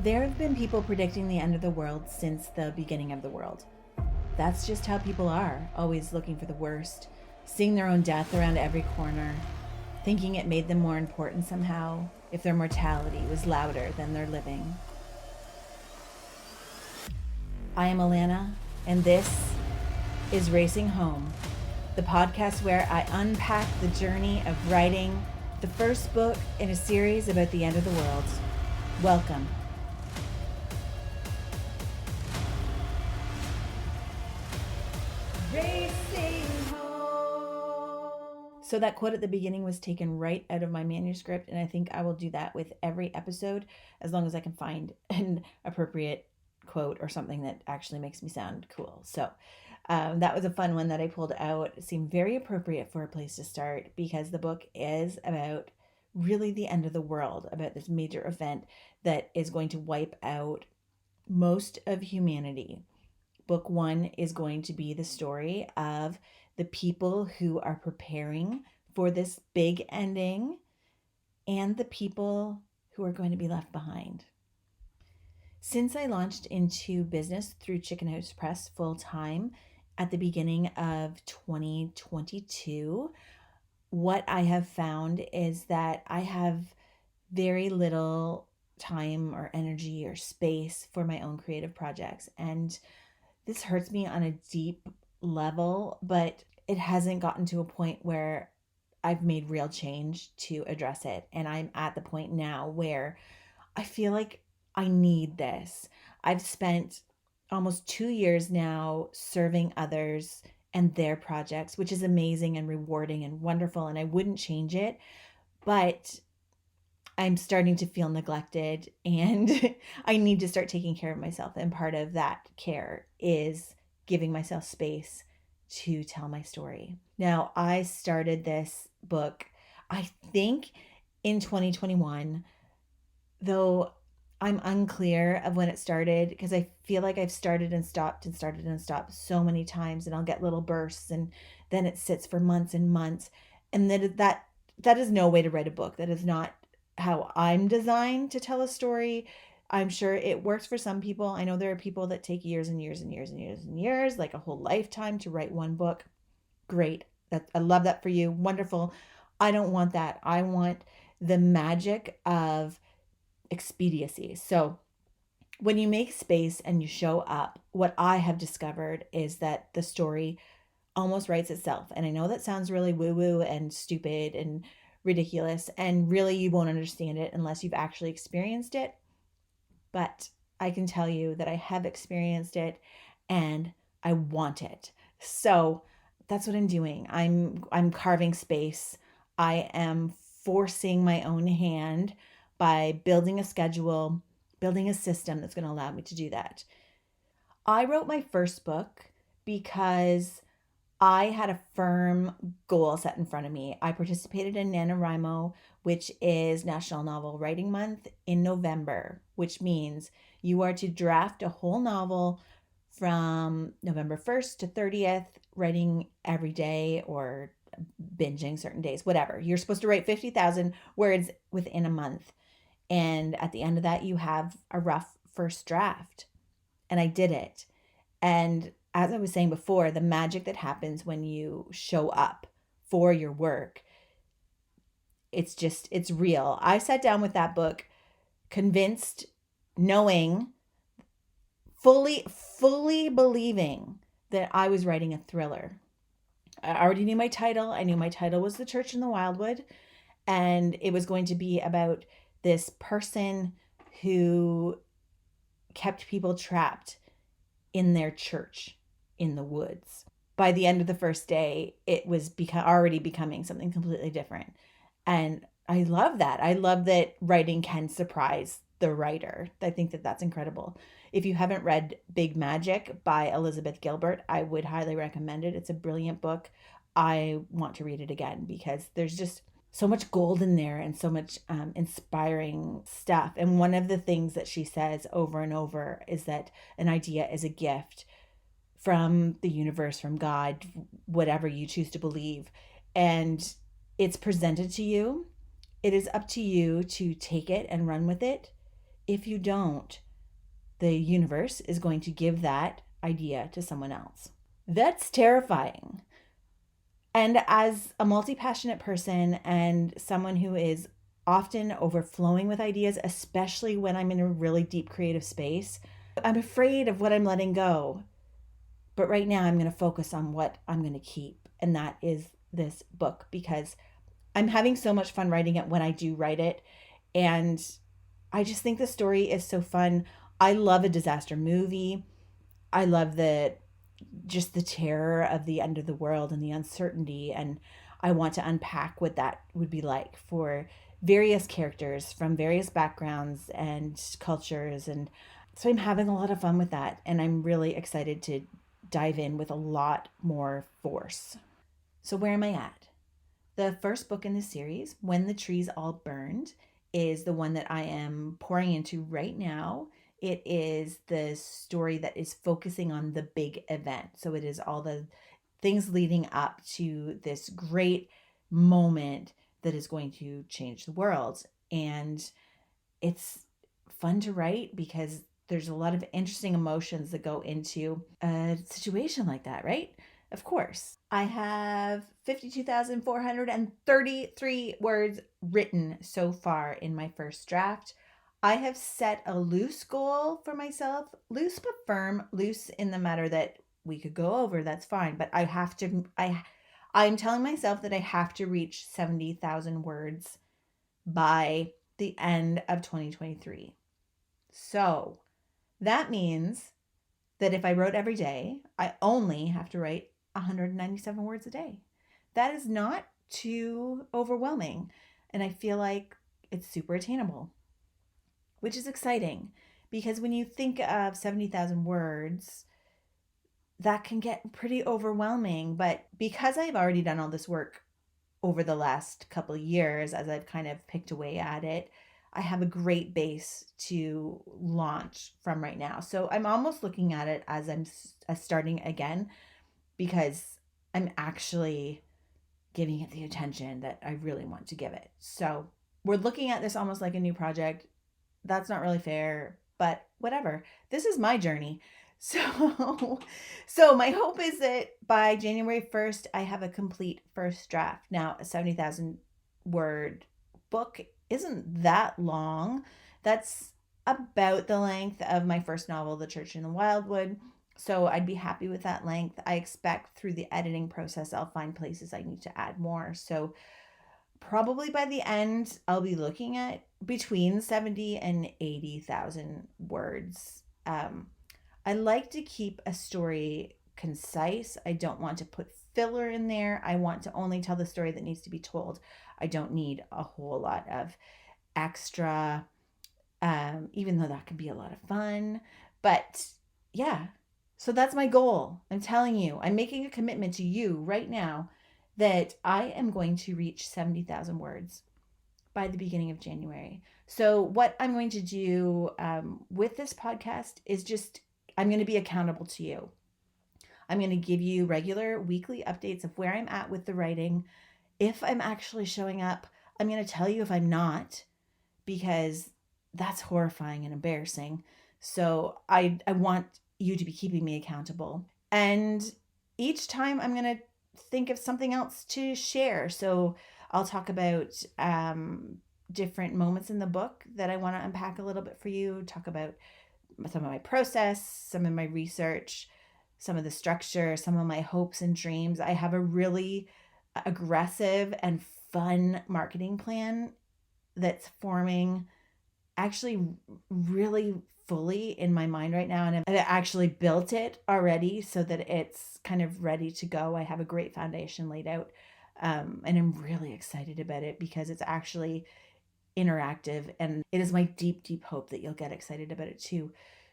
There have been people predicting the end of the world since the beginning of the world. That's just how people are, always looking for the worst, seeing their own death around every corner, thinking it made them more important somehow if their mortality was louder than their living. I am Alanna, and this is Racing Home, the podcast where I unpack the journey of writing the first book in a series about the end of the world. Welcome. Racing home. So that quote at the beginning was taken right out of my manuscript, and I think I will do that with every episode as long as I can find an appropriate quote or something that actually makes me sound cool. So that was a fun one that I pulled out. It seemed very appropriate for a place to start because the book is about really the end of the world, about this major event that is going to wipe out most of humanity. Book one is going to be the story of the people who are preparing for this big ending and the people who are going to be left behind. Since I launched into business through Chicken House Press full time at the beginning of 2022, what I have found is that I have very little time or energy or space for my own creative projects. And this hurts me on a deep level, but it hasn't gotten to a point where I've made real change to address it. And I'm at the point now where I feel like I need this. I've spent almost 2 years now serving others and their projects, which is amazing and rewarding and wonderful, and I wouldn't change it. But I'm starting to feel neglected and I need to start taking care of myself. And part of that care is giving myself space to tell my story. Now, I started this book, I think in 2021, though I'm unclear of when it started because I feel like I've started and stopped and started and stopped so many times, and I'll get little bursts and then it sits for months and months. And that is no way to write a book. That is not how I'm designed to tell a story. I'm sure it works for some people. I know there are people that take years and years and years and years and years, like a whole lifetime to write one book. Great. I love that for you. Wonderful. I don't want that. I want the magic of expediency. So when you make space and you show up, what I have discovered is that the story almost writes itself. And I know that sounds really woo-woo and stupid and ridiculous, and really you won't understand it unless you've actually experienced it. But I can tell you that I have experienced it and I want it. So that's what I'm doing. I'm carving space. I am forcing my own hand by building a schedule, building a system that's going to allow me to do that. I wrote my first book because I had a firm goal set in front of me. I participated in NaNoWriMo, which is National Novel Writing Month, in November, which means you are to draft a whole novel from November 1st to 30th, writing every day or binging certain days, whatever. You're supposed to write 50,000 words within a month. And at the end of that, you have a rough first draft. And I did it. And as I was saying before, the magic that happens when you show up for your work, it's real. I sat down with that book convinced, knowing, fully believing that I was writing a thriller. I already knew my title. I knew my title was The Church in the Wildwood, and it was going to be about this person who kept people trapped in their church in the woods. By the end of the first day, it was already becoming something completely different. And I love that. I love that writing can surprise the writer. I think that that's incredible. If you haven't read Big Magic by Elizabeth Gilbert, I would highly recommend it. It's a brilliant book. I want to read it again because there's just so much gold in there and so much inspiring stuff. And one of the things that she says over and over is that an idea is a gift from the universe, from God, whatever you choose to believe. And it's presented to you. It is up to you to take it and run with it. If you don't, the universe is going to give that idea to someone else. That's terrifying. And as a multi passionate person and someone who is often overflowing with ideas, especially when I'm in a really deep creative space, I'm afraid of what I'm letting go. But right now, I'm going to focus on what I'm going to keep. And that is this book, because I'm having so much fun writing it when I do write it. And I just think the story is so fun. I love a disaster movie. I love just the terror of the end of the world and the uncertainty. And I want to unpack what that would be like for various characters from various backgrounds and cultures. And so I'm having a lot of fun with that. And I'm really excited to dive in with a lot more force. So, where am I at? The first book in the series, When the Trees All Burned, is the one that I am pouring into right now. It is the story that is focusing on the big event. So it is all the things leading up to this great moment that is going to change the world. And it's fun to write because there's a lot of interesting emotions that go into a situation like that, right? Of course. I have 52,433 words written so far in my first draft. I have set a loose goal for myself, loose but firm, loose in the matter that we could go over, that's fine, but I'm telling myself that I have to reach 70,000 words by the end of 2023. So that means that if I wrote every day, I only have to write 197 words a day. That is not too overwhelming. And I feel like it's super attainable, which is exciting because when you think of 70,000 words, that can get pretty overwhelming. But because I've already done all this work over the last couple of years, as I've kind of picked away at it, I have a great base to launch from right now. So I'm almost looking at it as I'm starting again, because I'm actually giving it the attention that I really want to give it. So we're looking at this almost like a new project. That's not really fair, but whatever. This is my journey. So my hope is that by January 1st, I have a complete first draft. Now, a 70,000 word book isn't that long. That's about the length of my first novel, The Church in the Wildwood. So I'd be happy with that length. I expect through the editing process, I'll find places I need to add more. So probably by the end, I'll be looking at between 70 and 80,000 words. I like to keep a story concise. I don't want to put filler in there. I want to only tell the story that needs to be told. I don't need a whole lot of extra, even though that can be a lot of fun. But yeah, so that's my goal. I'm telling you, I'm making a commitment to you right now that I am going to reach 70,000 words by the beginning of January. So, what I'm going to do with this podcast is just, I'm going to be accountable to you. I'm going to give you regular weekly updates of where I'm at with the writing. If I'm actually showing up, I'm going to tell you if I'm not, because that's horrifying and embarrassing. So I want you to be keeping me accountable. And each time I'm going to think of something else to share. So I'll talk about different moments in the book that I want to unpack a little bit for you, talk about some of my process, some of my research, some of the structure, some of my hopes and dreams. I have a really aggressive and fun marketing plan that's forming actually really fully in my mind right now. And I've actually built it already so that it's kind of ready to go. I have a great foundation laid out. And I'm really excited about it because it's actually interactive, and it is my deep, deep hope that you'll get excited about it too.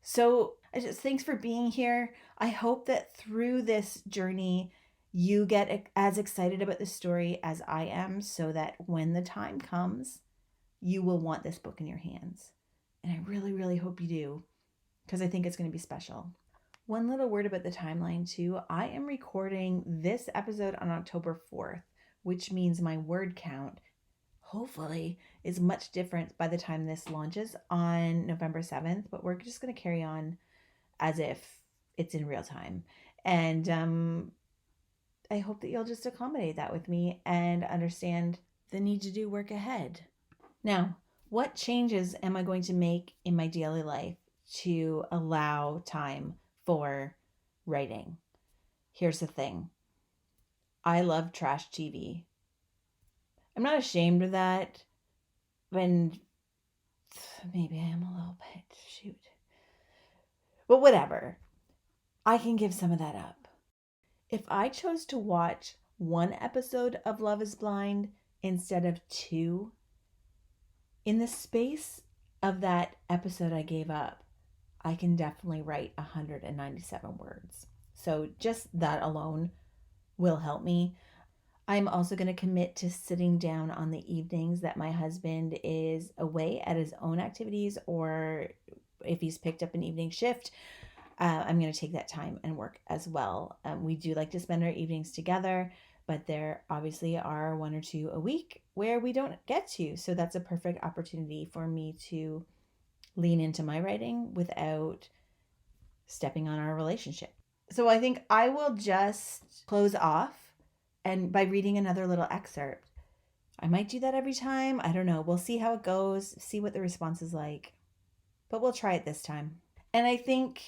So thanks for being here. I hope that through this journey, you get as excited about the story as I am, so that when the time comes, you will want this book in your hands. And I really, really hope you do, because I think it's going to be special. One little word about the timeline too. I am recording this episode on October 4th, which means my word count hopefully is much different by the time this launches on November 7th, but we're just going to carry on as if it's in real time. And I hope that you'll just accommodate that with me and understand the need to do work ahead. Now, what changes am I going to make in my daily life to allow time for writing? Here's the thing. I love trash TV. I'm not ashamed of that. And maybe I am a little bit. Shoot. But whatever. I can give some of that up. If I chose to watch one episode of Love is Blind instead of two, in the space of that episode I gave up, I can definitely write 197 words. So just that alone will help me. I'm also going to commit to sitting down on the evenings that my husband is away at his own activities, or if he's picked up an evening shift, I'm going to take that time and work as well. We do like to spend our evenings together, but there obviously are one or two a week where we don't get to. So that's a perfect opportunity for me to lean into my writing without stepping on our relationship. So I think I will just close off and by reading another little excerpt. I might do that every time. I don't know. We'll see how it goes, see what the response is like. But we'll try it this time. And I think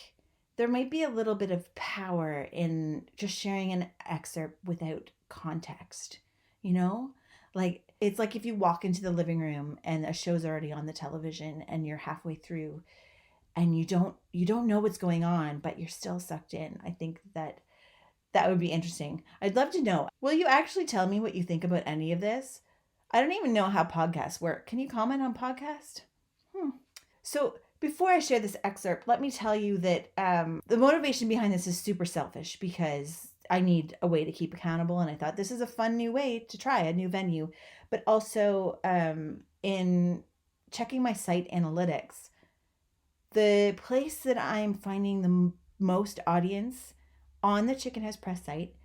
there might be a little bit of power in just sharing an excerpt without context, you know? Like, it's like if you walk into the living room and a show's already on the television and you're halfway through and you don't know what's going on, but you're still sucked in. I think that would be interesting. I'd love to know. Will you actually tell me what you think about any of this? I don't even know how podcasts work. Can you comment on podcast? So before I share this excerpt, let me tell you that the motivation behind this is super selfish because I need a way to keep accountable. And I thought this is a fun new way to try a new venue. But also in checking my site analytics, the place that I'm finding the most audience on the Chicken House Press site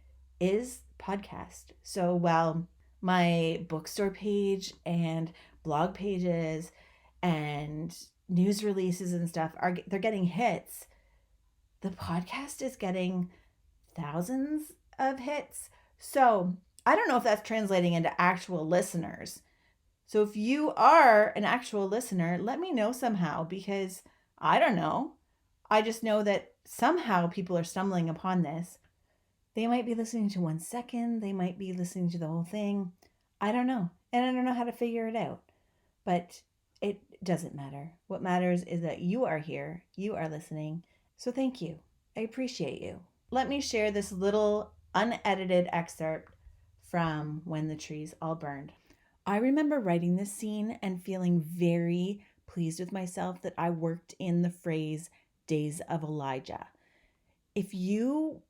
is podcast. So while my bookstore page and blog pages and news releases and stuff they're getting hits, the podcast is getting thousands of hits. So I don't know if that's translating into actual listeners. So if you are an actual listener, let me know somehow, because I don't know. I just know that somehow people are stumbling upon this. They might be listening to 1 second. They might be listening to the whole thing. I don't know. And I don't know how to figure it out. But it doesn't matter. What matters is that you are here. You are listening. So thank you. I appreciate you. Let me share this little unedited excerpt from When the Trees All Burned. I remember writing this scene and feeling very pleased with myself that I worked in the phrase days of Elijah. If you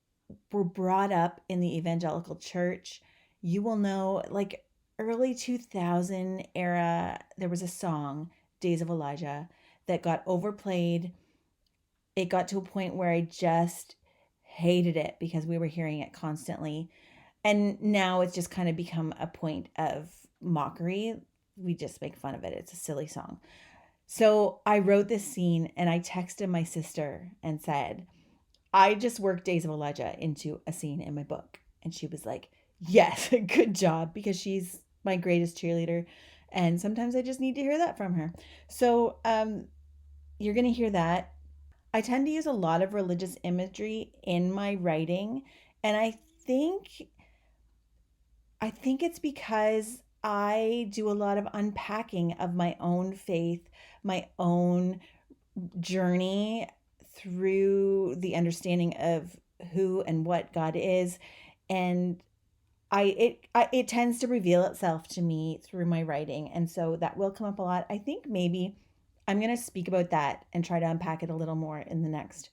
were brought up in the evangelical church, you will know, like, early 2000 era, there was a song, Days of Elijah, that got overplayed. It got to a point where I just hated it because we were hearing it constantly. And now it's just kind of become a point of mockery. We just make fun of it. It's a silly song. So I wrote this scene and I texted my sister and said, I just worked Days of Elijah into a scene in my book. And she was like, yes, good job, because she's my greatest cheerleader. And sometimes I just need to hear that from her. So you're going to hear that. I tend to use a lot of religious imagery in my writing. And I think it's because I do a lot of unpacking of my own faith, my own journey through the understanding of who and what God is, and it tends to reveal itself to me through my writing, and so that will come up a lot. I think maybe I'm going to speak about that and try to unpack it a little more in the next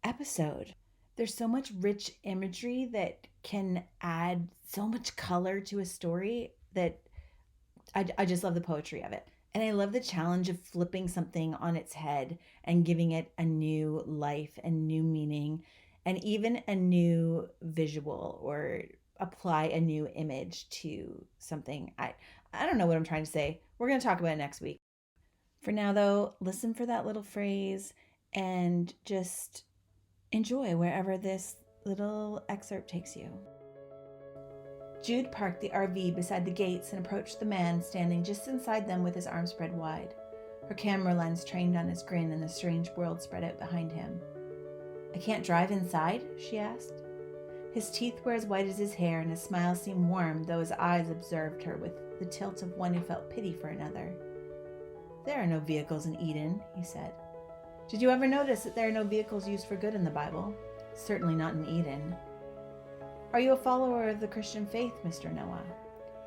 episode. There's so much rich imagery that can add so much color to a story that I just love the poetry of it. And I love the challenge of flipping something on its head and giving it a new life and new meaning and even a new visual, or apply a new image to something. I don't know what I'm trying to say. We're going to talk about it next week. For now, though, listen for that little phrase and just enjoy wherever this little excerpt takes you. Jude parked the RV beside the gates and approached the man standing just inside them with his arms spread wide. Her camera lens trained on his grin and the strange world spread out behind him. "I can't drive inside?" she asked. His teeth were as white as his hair, and his smile seemed warm, though his eyes observed her with the tilt of one who felt pity for another. "There are no vehicles in Eden," he said. "Did you ever notice that there are no vehicles used for good in the Bible? Certainly not in Eden." "Are you a follower of the Christian faith, Mr. Noah?"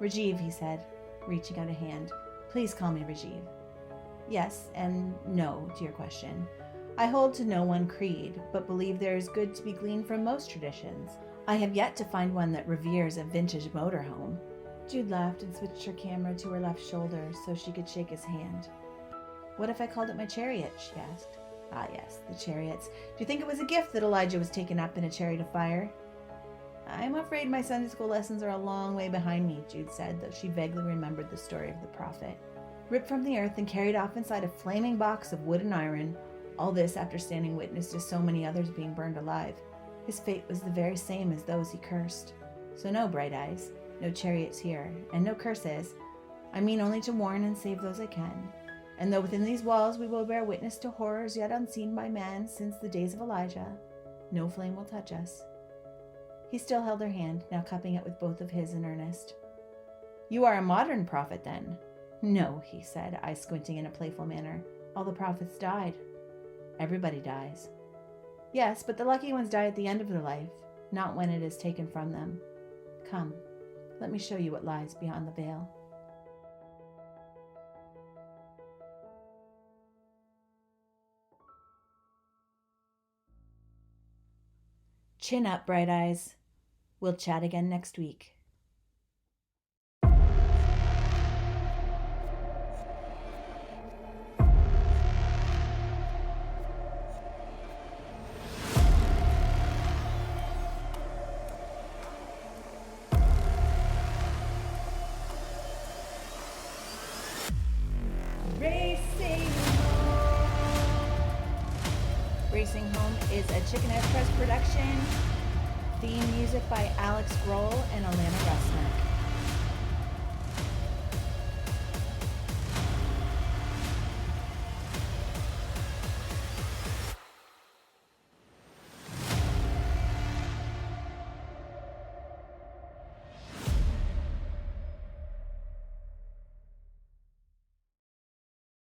"Rajiv," he said, reaching out a hand. "Please call me Rajiv." "Yes and no to your question. I hold to no one creed, but believe there is good to be gleaned from most traditions. I have yet to find one that reveres a vintage motorhome." Jude laughed and switched her camera to her left shoulder so she could shake his hand. "What if I called it my chariot?" she asked. "Ah, yes, the chariots. Do you think it was a gift that Elijah was taken up in a chariot of fire?" "I'm afraid my Sunday school lessons are a long way behind me," Jude said, though she vaguely remembered the story of the prophet. Ripped from the earth and carried off inside a flaming box of wood and iron, all this after standing witness to so many others being burned alive. His fate was the very same as those he cursed. So no, Bright Eyes, no chariots here, and no curses. I mean only to warn and save those I can. And though within these walls we will bear witness to horrors yet unseen by man since the days of Elijah, no flame will touch us. He still held her hand, now cupping it with both of his in earnest. "You are a modern prophet, then?" "No," he said, eyes squinting in a playful manner. "All the prophets died." "Everybody dies." "Yes, but the lucky ones die at the end of their life, not when it is taken from them. Come, let me show you what lies beyond the veil." Chin up, Bright Eyes. We'll chat again next week. Racing Home is a Chicken House Press production. Theme music by Alex Grohl and Alanna Rusnak.